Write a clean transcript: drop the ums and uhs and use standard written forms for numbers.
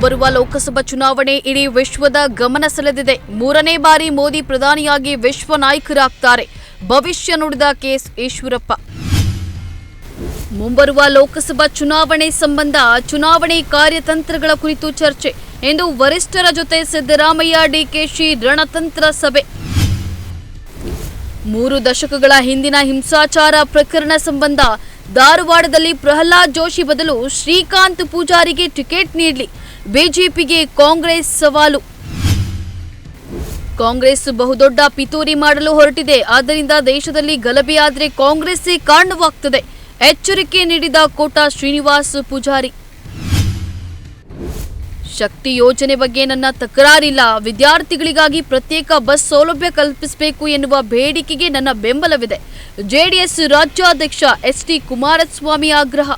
ಮುಂಬರುವ ಲೋಕಸಭಾ ಚುನಾವಣೆ ಇಡೀ ವಿಶ್ವದ ಗಮನ ಸೆಳೆದಿದೆ. 3ನೇ ಬಾರಿ ಮೋದಿ ಪ್ರಧಾನಿಯಾಗಿ ವಿಶ್ವ ನಾಯಕರಾಗ್ತಾರೆ. ಭವಿಷ್ಯ ನುಡಿದ ಕೆಎಸ್ ಈಶ್ವರಪ್ಪ. ಮುಂಬರುವ ಲೋಕಸಭಾ ಚುನಾವಣೆ ಸಂಬಂಧ ಚುನಾವಣೆ ಕಾರ್ಯತಂತ್ರಗಳ ಕುರಿತು ಚರ್ಚೆ. ಇಂದು ವರಿಷ್ಠರ ಜೊತೆ ಸಿದ್ದರಾಮಯ್ಯ ಡಿಕೆಶಿ ರಣತಂತ್ರ ಸಭೆ. 3 ದಶಕಗಳ ಹಿಂದಿನ ಹಿಂಸಾಚಾರ ಪ್ರಕರಣ ಸಂಬಂಧ ಧಾರವಾಡದಲ್ಲಿ ಪ್ರಹ್ಲಾದ್ ಜೋಶಿ ಬದಲು ಶ್ರೀಕಾಂತ್ ಪೂಜಾರಿಗೆ ಟಿಕೆಟ್ ನೀಡಲಿ, ಬಿಜೆಪಿಗೆ ಕಾಂಗ್ರೆಸ್ ಸವಾಲು. ಕಾಂಗ್ರೆಸ್ ಬಹುದೊಡ್ಡ ಪಿತೂರಿ ಮಾಡಲು ಹೊರಟಿದೆ. ಆದ್ದರಿಂದ ದೇಶದಲ್ಲಿ ಗಲಭೆಯಾದರೆ ಕಾಂಗ್ರೆಸ್ಸೇ ಕಾರಣವಾಗ್ತದೆ. ಎಚ್ಚರಿಕೆ ನೀಡಿದ ಕೋಟಾ ಶ್ರೀನಿವಾಸ್ ಪೂಜಾರಿ. ಶಕ್ತಿ ಯೋಜನೆ ಬಗ್ಗೆ ನನ್ನ ತಕರಾರಿಲ್ಲ. ವಿದ್ಯಾರ್ಥಿಗಳಿಗಾಗಿ ಪ್ರತ್ಯೇಕ ಬಸ್ ಸೌಲಭ್ಯ ಕಲ್ಪಿಸಬೇಕು ಎನ್ನುವ ಬೇಡಿಕೆಗೆ ನನ್ನ ಬೆಂಬಲವಿದೆ. ಜೆಡಿಎಸ್ ರಾಜ್ಯಾಧ್ಯಕ್ಷ ಎಚ್.ಡಿ. ಕುಮಾರಸ್ವಾಮಿ ಆಗ್ರಹ.